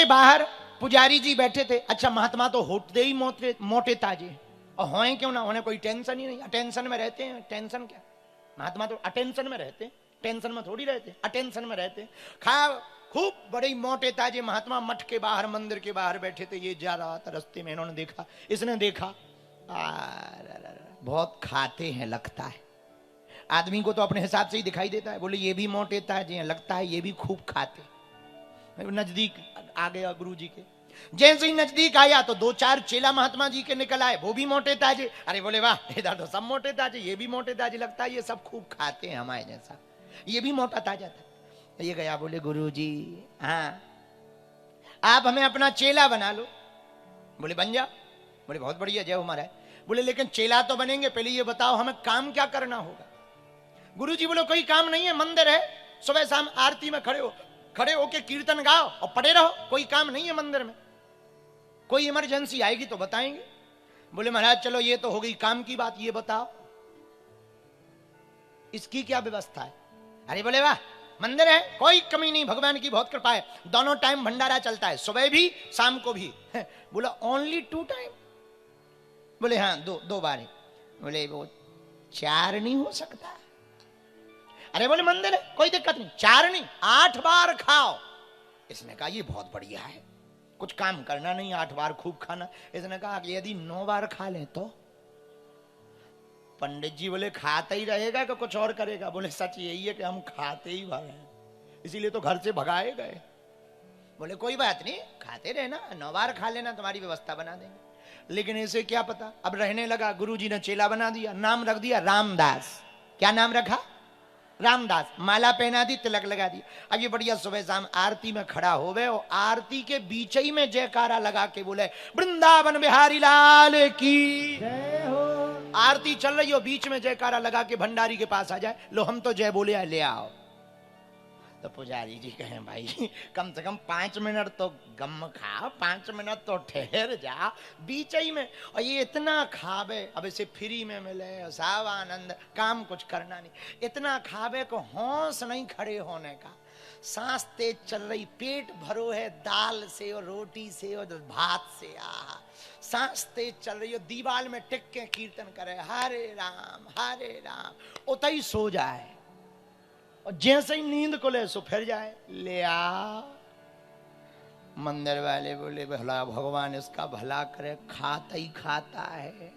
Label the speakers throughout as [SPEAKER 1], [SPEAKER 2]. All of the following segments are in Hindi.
[SPEAKER 1] बाहर पुजारी जी बैठे थे। अच्छा, महात्मा तो होते ही मोटे मोटे ताजे, और होए क्यों ना, उन्हें कोई टेंशन ही नहीं, अटेंशन में रहते हैं। टेंशन क्या, महात्मा तो अटेंशन में रहते हैं, टेंशन में थोड़ी रहते, अटेंशन में रहते। खा खूब बड़े मोटे ताजे महात्मा मठ के बाहर, मंदिर के बाहर बैठे थे। ये जा रहा था रास्ते में, इन्होंने देखा, इसने देखा, बहुत खाते हैं लगता है। आदमी को तो अपने हिसाब से ही दिखाई देता है। बोले ये भी मोटे ताजे हैं, लगता है ये भी खूब खाते। नजदीक आ गया गुरु जी के, जैसे ही नजदीक आया तो दो चार चेला महात्मा जी के निकल आए, वो भी मोटे ताजे। अरे बोले वाह, इधर तो सब मोटे ताजे, ये भी मोटे ताजे, लगता है ये सब खूब खाते हैं हमारे जैसा, ये भी मोटा ताजा था। ये गया, बोले गुरु जी हाँ आप हमें अपना चेला बना लो। बोले बन जा। बोले बहुत बढ़िया, जय हो महाराज। बोले लेकिन चेला तो बनेंगे, पहले ये बताओ हमें काम क्या करना होगा। गुरु जी बोले कोई काम नहीं है, मंदिर है, सुबह शाम आरती में खड़े होके कीर्तन गाओ और पड़े रहो, कोई काम नहीं है मंदिर में, कोई इमरजेंसी आएगी तो बताएंगे। बोले महाराज चलो ये तो हो गई काम की बात, ये बताओ इसकी क्या व्यवस्था है। अरे बोले वाह, मंदिर है, कोई कमी नहीं, भगवान की बहुत कृपा है, दोनों टाइम भंडारा चलता है, सुबह भी शाम को भी। बोला ओनली 2 टाइम। बोले हाँ दो बार है। बोले वो 4 नहीं हो सकता। अरे बोले मंदिर है, कोई दिक्कत नहीं, 4 नहीं 8 बार खाओ। इसने कहा ये बहुत बढ़िया है, कुछ काम करना नहीं, 8 बार खूब खाना। इसने कहा कि यदि 9 बार खा ले तो। पंडित जी बोले खाता ही रहेगा कि कुछ और करेगा। बोले सच यही है कि हम खाते ही भरे हैं, इसीलिए तो घर से भगाए गए। बोले कोई बात नहीं, खाते रहना, 9 बार खा लेना, तुम्हारी व्यवस्था बना देंगे। लेकिन इसे क्या पता, अब रहने लगा। गुरुजी ने चेला बना दिया, नाम रख दिया रामदास। क्या नाम रखा? रामदास। माला पहना दी, तिलक लगा दिया। अब ये बढ़िया सुबह शाम आरती में खड़ा हो गए, और आरती के बीच ही में जयकारा लगा के बोले वृंदावन बिहारी लाल की जय हो। आरती चल रही हो, बीच में जयकारा लगा के भंडारी के पास आ जाए, लो हम तो जय बोले ले आओ। तो पुजारी जी कहें भाई कम से कम 5 मिनट तो गम खा, 5 मिनट तो ठहर जा बीच ही में। और ये इतना खावे, अब इसे फ्री में मिले सब आनंद, काम कुछ करना नहीं, इतना खावे को होश नहीं खड़े होने का। सांस तेज चल रही, पेट भरो है दाल से और रोटी से और भात से। सांस तेज चल रही हो, दीवार में टिक के कीर्तन करे हरे राम, उतना ही सो जाए, और जैसे ही नींद को ले सो फिर जाए ले आ। मंदिर वाले बोले भला भगवान इसका भला करे, खाता ही खाता है,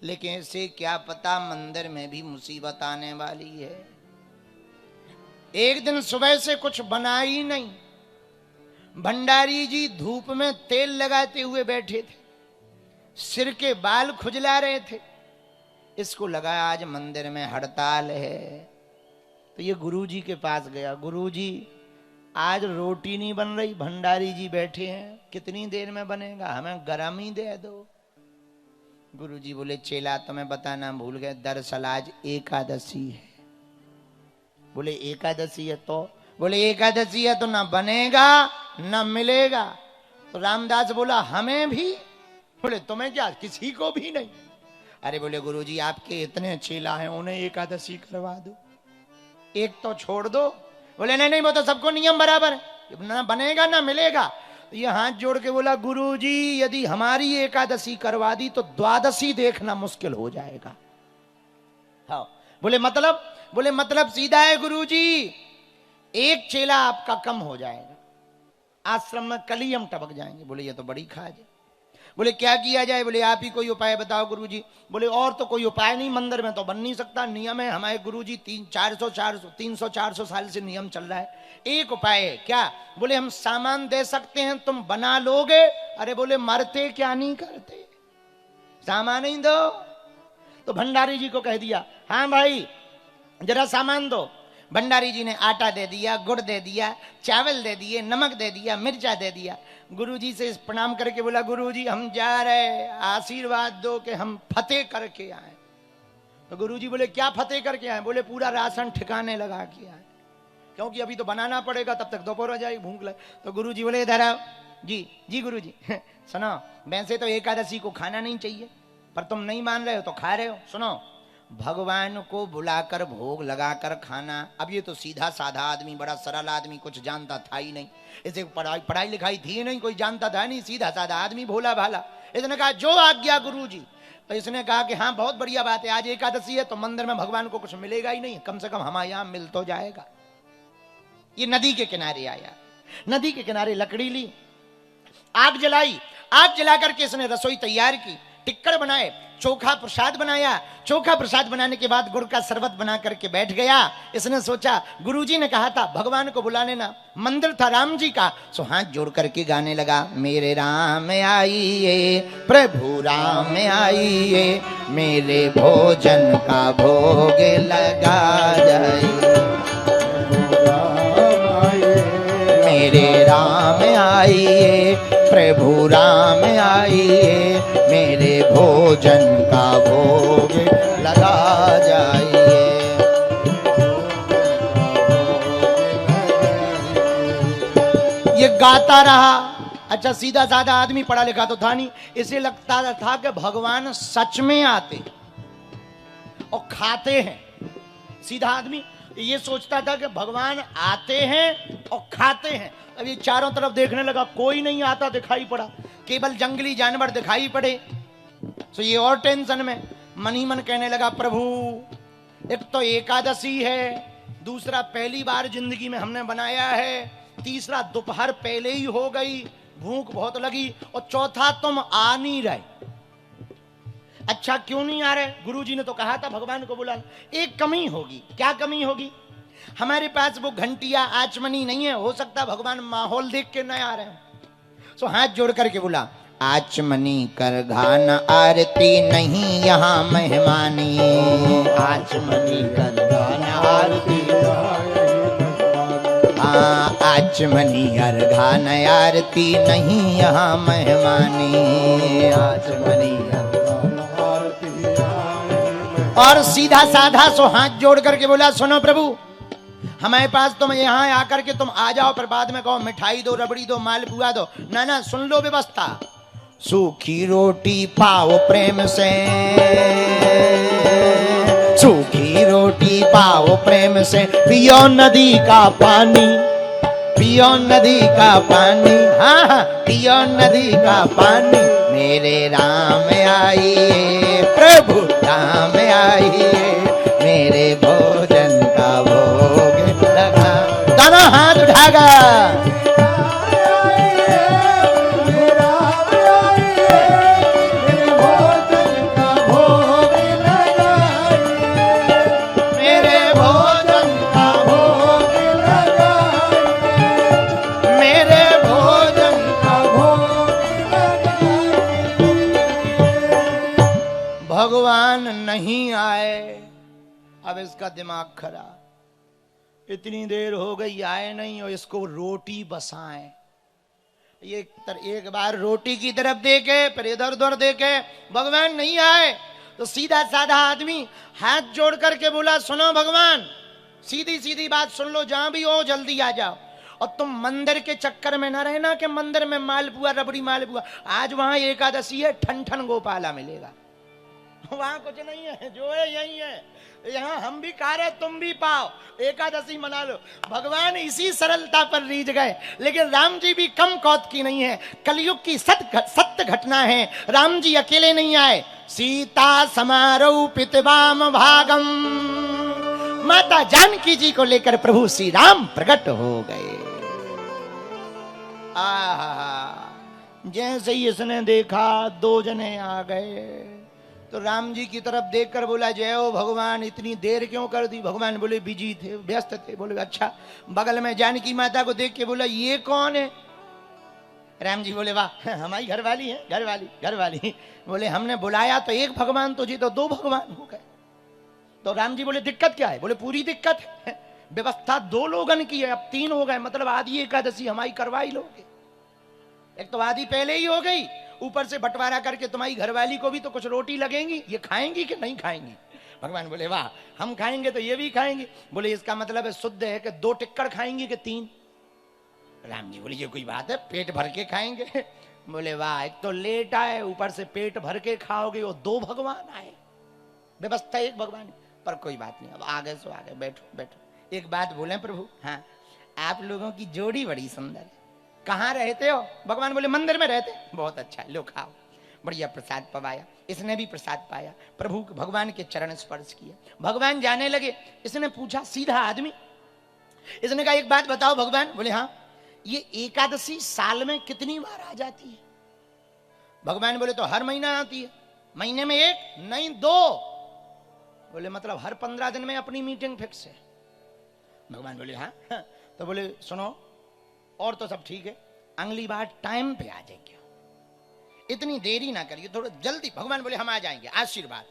[SPEAKER 1] लेकिन इसे क्या पता मंदिर में भी मुसीबत आने वाली है। एक दिन सुबह से कुछ बना ही नहीं, भंडारी जी धूप में तेल लगाते हुए बैठे थे, सिर के बाल खुजला रहे थे। इसको लगा आज मंदिर में हड़ताल है, तो ये गुरुजी के पास गया। गुरुजी आज रोटी नहीं बन रही, भंडारी जी बैठे हैं, कितनी देर में बनेगा, हमें गरम ही दे दो। गुरुजी बोले चेला तुम्हें बताना भूल गए, दरअसल आज एकादशी है। बोले एकादशी है तो? बोले एकादशी है तो ना बनेगा ना मिलेगा। तो रामदास बोला हमें भी? बोले तुम्हें क्या, किसी को भी नहीं। अरे बोले गुरुजी आपके इतने चेला हैं, उन्हें एकादशी करवा दो, एक तो छोड़ दो। बोले नहीं वो तो सबको नियम बराबर है, ना बनेगा ना मिलेगा। ये हाथ जोड़ के बोला गुरुजी यदि हमारी एकादशी करवा दी तो द्वादशी देखना मुश्किल हो जाएगा। हाँ। बोले मतलब सीधा है गुरुजी, एक चेला आपका कम हो जाएगा, आश्रम में कली हम टपक जाएंगे। बोले ये तो बड़ी खाज है। बोले क्या किया जाए? बोले आप ही कोई उपाय बताओ गुरुजी। बोले और तो कोई उपाय नहीं, मंदिर में तो बन नहीं सकता, नियम है हमारे गुरुजी 300-400 साल से नियम चल रहा है। एक उपाय है। क्या? बोले हम सामान दे सकते हैं, तुम बना लोगे? अरे बोले मरते क्या नहीं करते, सामान ही दो। तो भंडारी जी को कह दिया हाँ भाई जरा सामान दो। भंडारी जी ने आटा दे दिया, गुड़ दे दिया, चावल दे दिए, नमक दे दिया, मिर्चा दे दिया। गुरुजी से प्रणाम करके बोला गुरुजी हम जा रहे, आशीर्वाद दो कि हम फतेह करके आए। तो गुरुजी बोले क्या फतेह करके आए? बोले पूरा राशन ठिकाने लगा के आए, क्योंकि अभी तो बनाना पड़ेगा, तब तक दोपहर हो जाएगी, भूख लगे। तो गुरुजी बोले इधर आओ। जी गुरुजी सुनो, वैसे तो एकादशी को खाना नहीं चाहिए, पर तुम नहीं मान रहे हो तो खा रहे हो। सुनो, भगवान को बुलाकर भोग लगाकर खाना। अब ये तो सीधा साधा आदमी, बड़ा सरल आदमी, कुछ जानता था ही नहीं, इसे पढ़ाई पढ़ाई लिखाई थी नहीं, कोई जानता था नहीं, सीधा साधा आदमी, भोला भाला। इसने कहा जो आज्ञा गुरुजी। तो इसने कहा कि हाँ बहुत बढ़िया बात है, आज एकादशी है तो मंदिर में भगवान को कुछ मिलेगा ही नहीं, कम से कम हमारे यहां मिल तो जाएगा। ये नदी के किनारे आया, नदी के किनारे लकड़ी ली, आग जलाई, आग जला करके इसने रसोई तैयार की, टिक्कड़ बनाए, चोखा प्रसाद बनाया। चोखा प्रसाद बनाने के बाद गुड़ का शरबत बना करके बैठ गया। इसने सोचा गुरुजी ने कहा था भगवान को बुला लेना, मंदिर था राम जी का, सो हाथ जोड़ करके गाने लगा, मेरे राम आइए प्रभु राम आइए, मेरे भोजन का भोग लगा जाए, मेरे राम आइए प्रभु राम आइए, मेरे भोजन का भोग लगा जाइए। ये गाता रहा। अच्छा सीधा साधा आदमी, पढ़ा लिखा तो था नहीं, इसे लगता था कि भगवान सच में आते और खाते हैं। सीधा आदमी ये सोचता था कि भगवान आते हैं और खाते हैं। अब ये चारों तरफ देखने लगा, कोई नहीं आता दिखाई पड़ा, केवल जंगली जानवर दिखाई पड़े। तो ये और टेंशन में मन ही मन कहने लगा, प्रभु एक तो एकादशी है, दूसरा पहली बार जिंदगी में हमने बनाया है, तीसरा दोपहर पहले ही हो गई, भूख बहुत लगी, और चौथा तुम आ नहीं रहे। अच्छा क्यों नहीं आ रहे? गुरुजी ने तो कहा था भगवान को बुलाना। एक कमी होगी। क्या कमी होगी? हमारे पास वो घंटिया आचमनी नहीं है, हो सकता भगवान माहौल देख के न आ रहे हैं। सो हाथ जोड़ करके बोला, आचमनी कर घान आरती नहीं यहाँ मेहमानी, आचमनी कर घान आरती, आचमनी अर्घान आरती नहीं यहाँ मेहमानी, आचमनी और सीधा साधा सो हाथ जोड़ करके बोला, सुनो प्रभु हमारे पास तुम यहाँ आकर के तुम आ जाओ, पर बाद में कहो मिठाई दो, रबड़ी दो, मालपुआ दो, ना ना सुन लो व्यवस्था। सूखी रोटी पाओ प्रेम से, सूखी रोटी पाओ प्रेम से, पियो नदी का पानी, पियो नदी का पानी, हाँ पियो नदी का पानी, मेरे राम आइए प्रभु राम आइए, मेरे भोजन का भोग लगा। दोनों हाथ उठागा, भगवान नहीं आए। अब इसका दिमाग खराब, इतनी देर हो गई आए नहीं और इसको रोटी बसाएं। ये एक बार रोटी की तरफ देखे, फिर इधर उधर देखे, भगवान नहीं आए। तो सीधा साधा आदमी हाथ जोड़ करके बोला, सुनो भगवान सीधी सीधी बात सुन लो, जहां भी हो जल्दी आ जाओ, और तुम मंदिर के चक्कर में ना रहना कि मंदिर में मालपुआ रबड़ी मालपुआ, आज वहां एकादशी है, ठन ठन गोपाला मिलेगा, वहां कुछ नहीं है, जो है यही है, यहाँ हम भी खा रहे तुम भी पाओ, एकादशी मना लो। भगवान इसी सरलता पर रीझ गए, लेकिन राम जी भी कम कौत की नहीं है, कलयुग की सत्य घटना है। राम जी अकेले नहीं आए, सीता समारोपितवाम भागम, माता जानकी जी को लेकर प्रभु श्री राम प्रकट हो गए। जैसे ही इसने देखा दो जने आ गए, तो राम जी की तरफ देखकर बोला, जय हो भगवान, इतनी देर क्यों कर दी? भगवान बोले बिजी थे, व्यस्त थे। बोले अच्छा। बगल में जानकी माता को देख के बोला, ये कौन है? राम जी बोले वाह हमारी घरवाली है, घरवाली। बोले हमने बुलाया तो एक भगवान तुझे, तो दो भगवान हो गए। तो राम जी बोले दिक्कत क्या है? बोले पूरी दिक्कत है, व्यवस्था दो लोगन की है, अब तीन हो गए, मतलब आधी एकादशी हमारी करवाई लोगे। एक तो आधी पहले ही हो गई, ऊपर से बंटवारा करके तुम्हारी घरवाली को भी तो कुछ रोटी लगेंगी, ये खाएंगी कि नहीं खाएंगी? भगवान बोले वाह, हम खाएंगे तो ये भी खाएंगे। बोले इसका मतलब है शुद्ध है कि दो टिक्कड़ खाएंगे कि तीन? राम जी बोले ये कोई बात है, पेट भर के खाएंगे। बोले वाह, एक तो लेट आए, ऊपर से पेट भर के खाओगे, वो दो भगवान आए। व्यवस्था एक भगवान, पर कोई बात नहीं, अब आगे सो आगे, बैठो बैठो। एक बात बोले प्रभु, हाँ आप लोगों की जोड़ी बड़ी सुंदर है, कहाँ रहते हो? भगवान बोले मंदिर में रहते। बहुत अच्छा, लो खाओ। बढ़िया प्रसाद पवाया, इसने भी प्रसाद पाया, प्रभु भगवान के चरण स्पर्श किया। भगवान जाने लगे, इसने पूछा, सीधा आदमी, इसने कहा एक बात बताओ भगवान। बोले हाँ, ये एकादशी साल में कितनी बार आ जाती है? भगवान बोले तो हर महीना आती है। महीने में एक नहीं दो। बोले मतलब हर 15 दिन में अपनी मीटिंग फिक्स है। भगवान बोले हाँ। तो बोले सुनो, और तो सब ठीक है, अगली बार टाइम पे आ जाएंगे, इतनी देरी ना करिए, थोड़ा जल्दी। भगवान बोले हम आ जाएंगे, आशीर्वाद।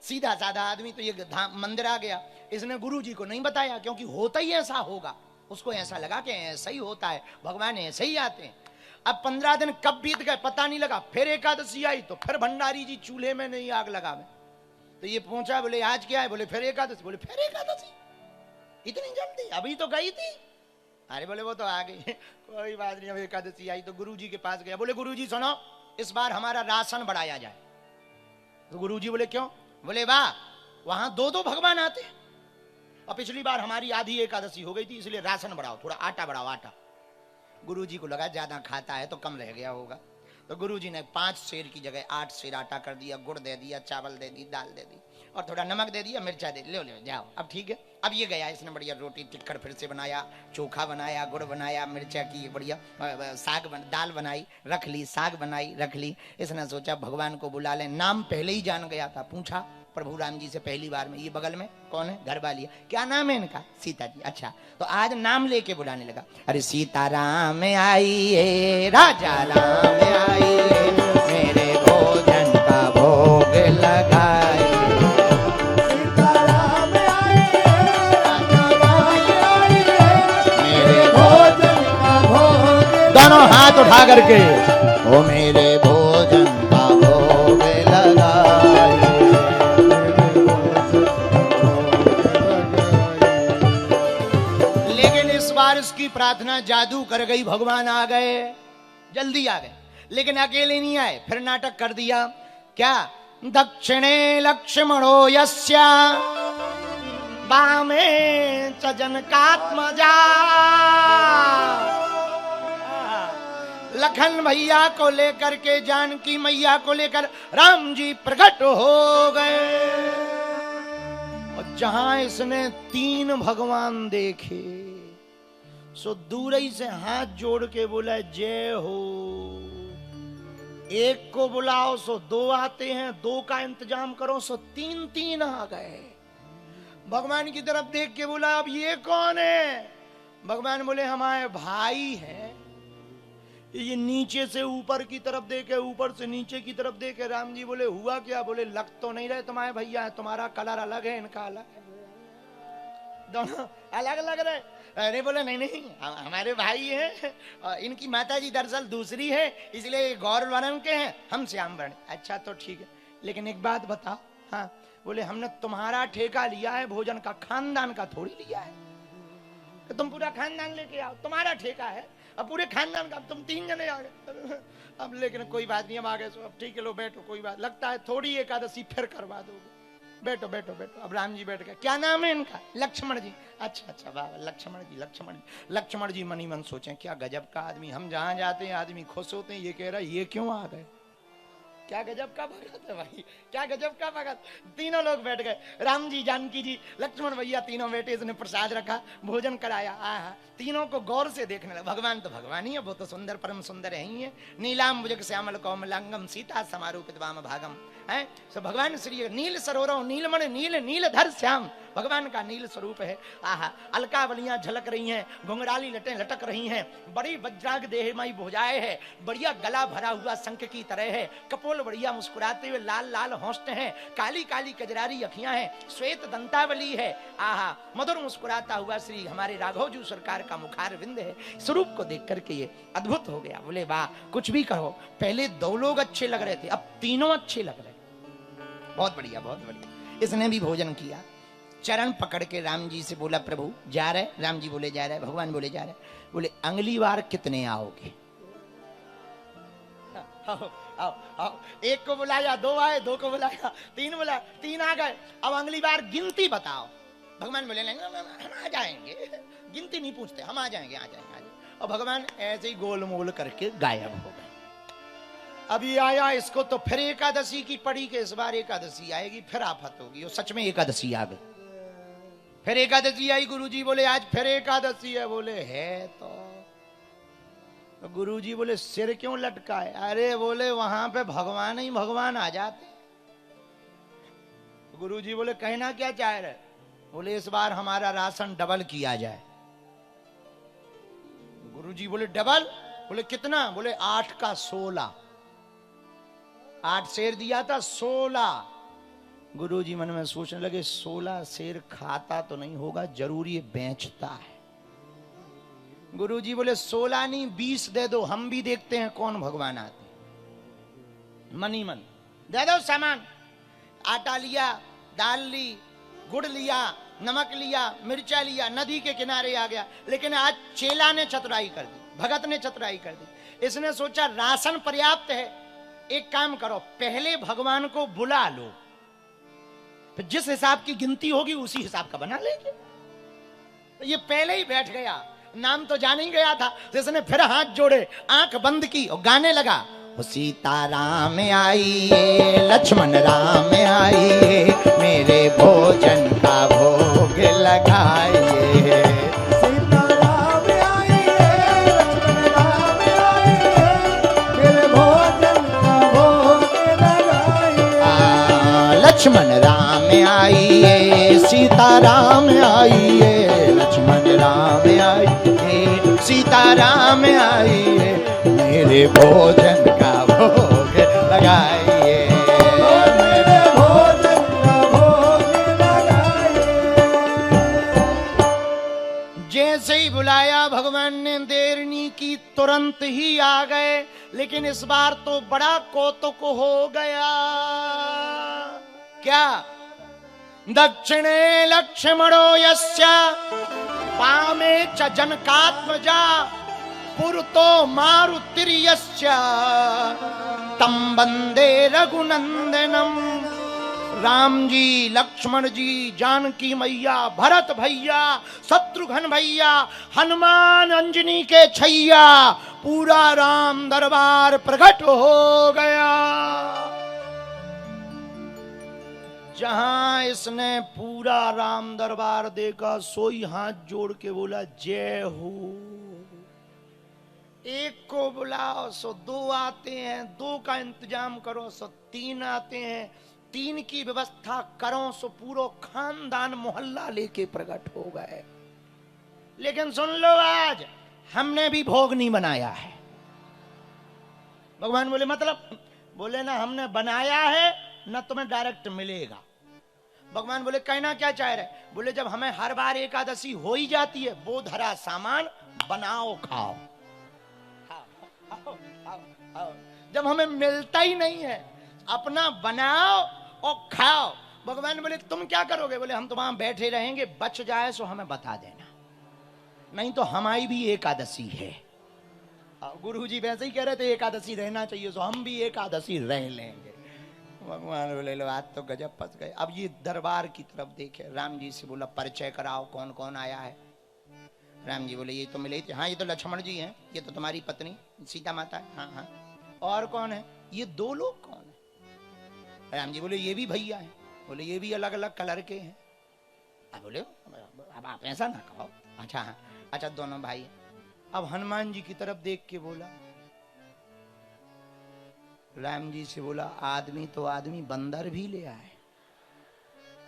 [SPEAKER 1] सीधा साधा आदमी तो ये धाम मंदिर आ गया। इसने गुरु जी को नहीं बताया, क्योंकि होता ही ऐसा होगा। उसको ऐसा लगा कि ऐसा ही होता है, भगवान ऐसे ही आते हैं। अब 15 दिन कब बीत गए पता नहीं लगा। फिर एकादशी आई तो फिर भंडारी जी चूल्हे में नहीं आग लगा में। तो ये पहुंचा, बोले आज क्या है? बोले फिर एकादशी। बोले फिर एकादशी, इतनी जल्दी? अभी तो गई थी। अरे बोले वो तो आ गई, कोई बात नहीं। अब एकादशी आई तो गुरु जी के पास गया। बोले गुरु जी सुनो, इस बार हमारा राशन बढ़ाया जाए। तो गुरु जी बोले क्यों? बोले वाह, वहां दो दो भगवान आते, और पिछली बार हमारी आधी एकादशी हो गई थी, इसलिए राशन बढ़ाओ, थोड़ा आटा बढ़ाओ, आटा। गुरु जी को लगा ज्यादा खाता है तो कम रह गया होगा, तो गुरु जी ने 5 सेर की जगह 8 सेर आटा कर दिया, गुड़ दे दिया, चावल दे दी, दाल दे दी, और थोड़ा नमक दे दिया, मिर्चा दे दी, लो लो जाओ, अब ठीक है। अब ये गया, इसने बढ़िया रोटी टिक्कर फिर से बनाया, चोखा बनाया, गुड़ बनाया, मिर्चा की बढ़िया साग दाल बनाई, रख ली, साग बनाई, रख ली। इसने सोचा भगवान को बुला ले। नाम पहले ही जान गया था, पूछा प्रभु राम जी से पहली बार में, ये बगल में कौन है? घर वाली है। क्या नाम है इनका? सीता जी। अच्छा, तो आज नाम लेके बुलाने लगा। अरे सीता राम आइए, राजा राम आइए, मेरे भोजन का भोग लगाए। सीता राम आइए, राजा राम आइए, मेरे भोजन का भोग। दोनों हाथ उठा करके, ओ मेरे भोजन का भोग लगाए। इसकी प्रार्थना जादू कर गई, भगवान आ गए, जल्दी आ गए, लेकिन अकेले नहीं आए। फिर नाटक कर दिया। क्या? दक्षिणे लक्ष्मणो यस्या वामे च जनकात्मजा। लखन भैया को लेकर के, जानकी मैया को लेकर राम जी प्रकट हो गए। और जहां इसने 3 भगवान देखे, सो दूर ही से हाथ जोड़ के बोला जय हो। एक को बुलाओ सो 2 आते हैं, 2 का इंतजाम करो सो 3 आ गए। भगवान की तरफ देख के बोला अब ये कौन है? भगवान बोले हमारे भाई हैं। ये नीचे से ऊपर की तरफ देखे, ऊपर से नीचे की तरफ देखे। राम जी बोले हुआ क्या? बोले लग तो नहीं रहे तुम्हारे भैया है, तुम्हारा कलर अलग है, इनका अलग है, दोनों अलग अलग रहे। अरे बोले नहीं नहीं, हमारे भाई हैं, इनकी माता जी दरअसल दूसरी है, इसलिए गौर वर्ण के हैं, हम श्याम वर्ण। अच्छा तो ठीक है, लेकिन एक बात बताओ। हाँ। बोले हमने तुम्हारा ठेका लिया है भोजन का, खानदान का थोड़ी लिया है। तो तुम पूरा खानदान लेके आओ, तुम्हारा ठेका है, अब पूरे खानदान का। तुम 3 जने आ गए। अब लेकिन कोई बात नहीं, हम आ गए। अब ठीक है, लो बैठो, कोई बात। लगता है थोड़ी एकादशी फिर करवा दोगे। बैठो बैठो बैठो। अब राम जी बैठ गए। क्या नाम है इनका? लक्ष्मण जी। अच्छा अच्छा, वाह, लक्ष्मण जी, लक्ष्मण जी। लक्ष्मण जी मनी मन सोचे क्या गजब का आदमी, हम जहां जाते हैं आदमी खुश होते हैं, ये कह रहा है ये क्यों आ गए? क्या गजब का भगत है भाई, क्या गजब का भगत। तीनों लोग बैठ गए, राम जी, जानकी जी, लक्ष्मण भैया, तीनों बैठे। इसने प्रसाद रखा, भोजन कराया। आहा, तीनों को गौर से देखने लगा। भगवान तो भगवान ही है, वो तो सुंदर, परम सुंदर है ही है। नीलाम्बुज श्यामल कौमलांगम सीता समारूपित वाम भागम है। सो भगवान श्री नील सरोवरों नीलमणि नील नीलधर श्याम, भगवान का नील स्वरूप है। आहा, अलकावलियां झलक रही हैं, घुंघराली लटें लटक रही हैं, बड़ी वज्राग देहमयी भुजाएं है, बढ़िया गला भरा हुआ शंख की तरह है, कपोल बढ़िया मुस्कुराते हुए लाल लाल होंठ हैं, काली काली कजरारी अखियां हैं, श्वेत दंतावली है। आहा, मधुर मुस्कुराता हुआ श्री हमारे राघव जी सरकार का मुखार विंद है। स्वरूप को देख करके ये अद्भुत हो गया। बोले वाह, कुछ भी कहो, पहले 2 लोग अच्छे लग रहे थे, अब तीनों अच्छे लग रहे। बहुत बढ़िया, बहुत बढ़िया। इसने भी भोजन किया, चरण पकड़ के राम जी से बोला प्रभु जा रहे? राम जी बोले जा रहे। भगवान बोले जा रहे। बोले अगली बार कितने आओगे? आओ आओ आओ। एक को बुलाया, दो आए, दो को बुलाया, तीन बुलाया, तीन आ गए। अब अगली बार गिनती बताओ। भगवान बोले नहीं, हम आ जाएंगे, गिनती नहीं पूछते, हम आ जाएंगे, आ जाएंगे, आ जाएंगे। और भगवान ऐसे ही गोल मोल करके गायब हो गए। अभी आया इसको तो फिर एकादशी की पड़ी के इस बार एकादशी आएगी, फिर आफत होगी। और सच में एकादशी आ गई। फिर एकादशी आई, गुरुजी बोले आज फिर एकादशी है। बोले है तो गुरुजी बोले सिर क्यों लटका है? अरे बोले वहां पे भगवान ही भगवान आ जाते। गुरुजी बोले कहना क्या चाह रहे? बोले इस बार हमारा राशन डबल किया जाए। गुरुजी बोले डबल? बोले कितना? बोले 8 का 16। 8 शेर दिया था, 16। गुरुजी मन में सोचने लगे 16 शेर खाता तो नहीं होगा, जरूर ये बेचता है। गुरुजी बोले 16 नहीं 20 दे दो, हम भी देखते हैं कौन भगवान आते। मनी मन दे दो सामान। आटा लिया, दाल ली, गुड़ लिया, नमक लिया, मिर्चा लिया, नदी के किनारे आ गया। लेकिन आज चेला ने चतुराई कर दी, भगत ने चतुराई कर दी। इसने सोचा राशन पर्याप्त है, एक काम करो पहले भगवान को बुला लो, फिर जिस हिसाब की गिनती होगी उसी हिसाब का बना लेंगे। तो ये पहले ही बैठ गया, नाम तो जान ही गया था। तो इसने फिर हाथ जोड़े, आंख बंद की और गाने लगा। सीता राम आइए, लक्ष्मण राम आइए, मेरे भोजन का भोग लगाइए।
[SPEAKER 2] सीता राम आइए, लक्ष्मण राम आइए, मेरे भोजन का भोग लगाइए।
[SPEAKER 1] लक्ष्मण राम आइए, सीता राम आइए, लक्ष्मण राम आइए, सीता राम आइए, मेरे भोजन का भोग लगाइए।
[SPEAKER 2] मेरे भोजन का भोग लगाइए।
[SPEAKER 1] जैसे ही बुलाया भगवान ने, देर नहीं की, तुरंत ही आ गए। लेकिन इस बार तो बड़ा कौतुक हो गया। क्या? दक्षिणे लक्ष्मणो यस्य पामे च जनकात्मजा पुरतो मारुतिर्यस्य तं वंदे रघुनंदनम। राम जी, लक्ष्मण जी, जानकी मैया, भरत भैया, शत्रुघ्न भैया, हनुमान अंजनी के छैया, पूरा राम दरबार प्रकट हो गया। जहां इसने पूरा राम दरबार देखा, सोई हाथ जोड़ के बोला जय हो। एक को बुलाओ सो 2 आते हैं, 2 का इंतजाम करो सो 3 आते हैं, 3 की व्यवस्था करो सो पूरा खानदान मोहल्ला लेके प्रकट हो गए। लेकिन सुन लो, आज हमने भी भोग नहीं बनाया है। भगवान बोले मतलब? बोले ना हमने बनाया है ना तुम्हें डायरेक्ट मिलेगा। भगवान बोले कहना क्या चाह रहे? बोले जब हमें हर बार एकादशी हो ही जाती है, वो धरा सामान बनाओ खाओ। आओ, आओ, आओ। जब हमें मिलता ही नहीं है, अपना बनाओ और खाओ। भगवान बोले तुम क्या करोगे? बोले हम तो वहां बैठे रहेंगे, बच जाए सो हमें बता देना, नहीं तो हमारी भी एकादशी है। गुरुजी वैसे ही कह रहे थे एकादशी रहना चाहिए, सो हम भी एकादशी रह लेंगे। भगवान बोले लो आज तो गजब फंस गए। अब ये दरबार की तरफ देखे, राम जी से बोला परिचय कराओ, कौन कौन आया है। राम जी बोले ये तो मिले थे। हाँ ये तो लक्ष्मण जी हैं, ये तो तुम्हारी पत्नी सीता माता है। हाँ हाँ। और कौन है? ये 2 लोग कौन है? राम जी बोले ये भी भैया हैं। बोले ये भी अलग अलग कलर के हैं। अब बोले अब आप ऐसा ना कहो। अच्छा हाँ, अच्छा दोनों भाई हैं। अब हनुमान जी की तरफ देख के बोला, राम जी से बोला आदमी तो आदमी, बंदर भी ले आए।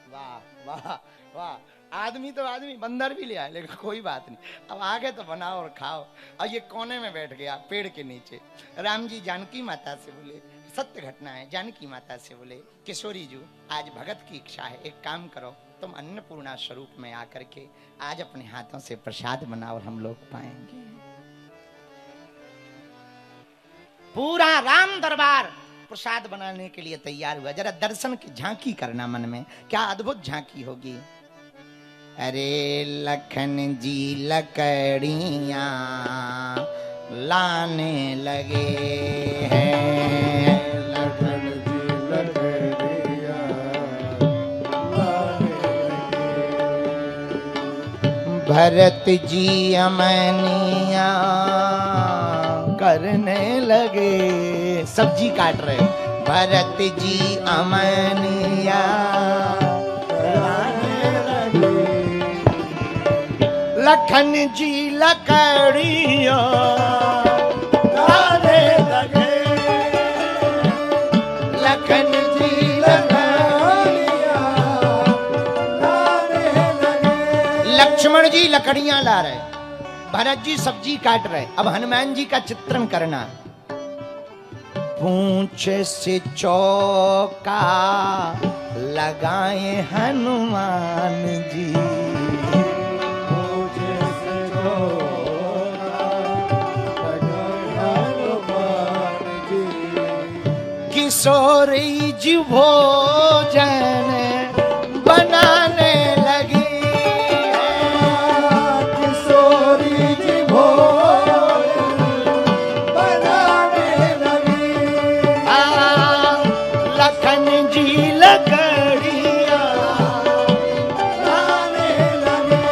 [SPEAKER 1] वाह वाह वाह, आदमी तो आदमी, बंदर भी ले आए। लेकिन कोई बात नहीं, अब आगे तो बनाओ और खाओ। और ये कोने में बैठ गया पेड़ के नीचे। राम जी जानकी माता से बोले, सत्य घटना है, जानकी माता से बोले किशोरी जी आज भगत की इच्छा है, एक काम करो तुम अन्नपूर्णा स्वरूप में आकर के आज अपने हाथों से प्रसाद बनाओ और हम लोग पाएंगे। पूरा राम दरबार प्रसाद बनाने के लिए तैयार हुआ। जरा दर्शन की झांकी करना मन में, क्या अद्भुत झांकी होगी। अरे लखन जी लकड़ियां लाने लगे हैं, भरत जी अमनिया करने लगे, सब्जी काट रहे। भरत जी अमनिया
[SPEAKER 2] कराने लगे,
[SPEAKER 1] लखन जी लकड़िया
[SPEAKER 2] लाने लगे,
[SPEAKER 1] लखन जी
[SPEAKER 2] लकड़ियाँ लाने लगे।
[SPEAKER 1] लक्ष्मण जी लकड़ियां ला रहे, भरत जी सब्जी काट रहे। अब हनुमान जी का चित्रण करना। पूंछ से चौका लगाए हनुमान जी,
[SPEAKER 2] मुझे से धोखा लगा हनुमान जी।
[SPEAKER 1] किशोरी जी भोजन बनाने लगी है।
[SPEAKER 2] किशोरी जी भोजन बनाने लगी,
[SPEAKER 1] लखन जी लकड़िया
[SPEAKER 2] लाने लगे,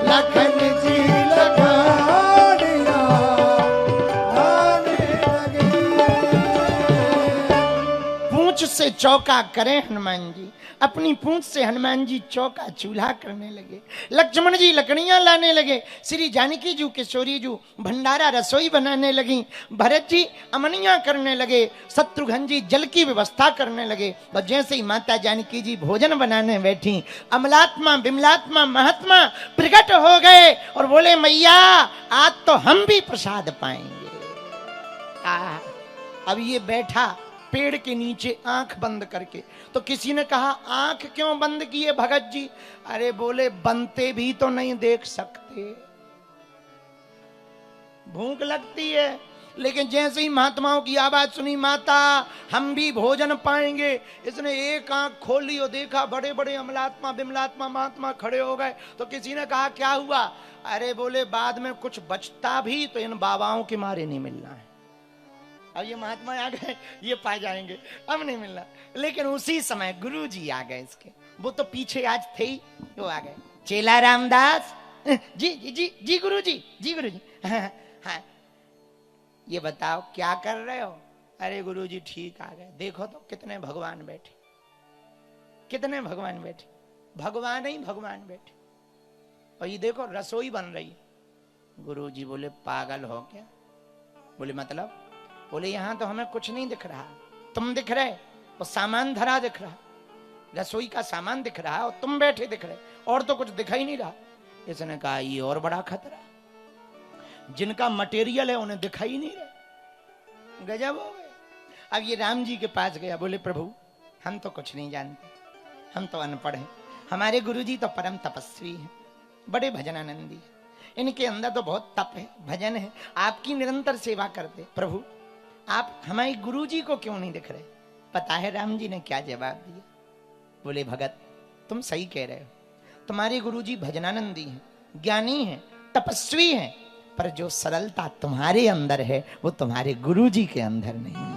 [SPEAKER 1] लखन जी
[SPEAKER 2] लकड़ियाँ लाने लगे।
[SPEAKER 1] पूंछ से चौका करें हनुमान जी, अपनी पूंछ से हनुमान जी चौका चूल्हा करने लगे। लक्ष्मण जी लकड़ियां लाने लगे, श्री जानकी जी किशोरी जी भंडारा रसोई बनाने लगी, भरत जी अमनिया करने लगे, शत्रुघ्न जी जल की व्यवस्था करने लगे। और जैसे ही माता जानकी जी भोजन बनाने बैठी, अमलात्मा बिमलात्मा महात्मा प्रकट हो गए और बोले मैया आज तो हम भी प्रसाद पाएंगे। अब ये बैठा पेड़ के नीचे आंख बंद करके, तो किसी ने कहा आंख क्यों बंद किए भगत जी? अरे बोले बनते भी तो नहीं देख सकते, भूख लगती है। लेकिन जैसे ही महात्माओं की आवाज सुनी माता हम भी भोजन पाएंगे, इसने एक आंख खोली और देखा बड़े बड़े अमलात्मा बिमलात्मा महात्मा खड़े हो गए। तो किसी ने कहा क्या हुआ? अरे बोले बाद में कुछ बचता भी तो इन बाबाओं के मारे नहीं मिलना है। अब ये महात्मा आ गए, ये पा जाएंगे, अब नहीं मिलना। लेकिन उसी समय गुरु जी आ गए इसके, वो तो पीछे आज थे ही, वो आ गए। चेला रामदास जी जी जी जी गुरु जी, जी गुरु जी। हाँ, हाँ ये बताओ क्या कर रहे हो? अरे गुरु जी ठीक आ गए। देखो तो कितने भगवान बैठे, कितने भगवान बैठे, भगवान ही भगवान बैठे। और ये देखो रसोई बन रही है। गुरु जी बोले पागल हो क्या? बोले मतलब? बोले यहां तो हमें कुछ नहीं दिख रहा, तुम दिख रहे, और सामान धरा दिख रहा, रसोई का सामान दिख रहा और तुम बैठे दिख रहे, और तो कुछ दिखाई नहीं रहा। इसने कहा ये और बड़ा खतरा, जिनका मटेरियल है उन्हें दिखाई नहीं रहा। गजब हो गए। अब ये राम जी के पास गया, बोले प्रभु हम तो कुछ नहीं जानते, हम तो अनपढ़ हैं, हमारे गुरु जी तो परम तपस्वी हैं, बड़े भजनानंदी हैं, इनके अंदर तो बहुत तप है, भजन है, आपकी निरंतर सेवा करते। प्रभु आप हमारे गुरु जी को क्यों नहीं दिख रहे? पता है राम जी ने क्या जवाब दिया? बोले भगत तुम सही कह रहे हो, तुम्हारे गुरु जी भजनानंदी हैं, ज्ञानी हैं, तपस्वी हैं, पर जो सरलता तुम्हारे अंदर है वो तुम्हारे गुरु जी के अंदर नहीं है।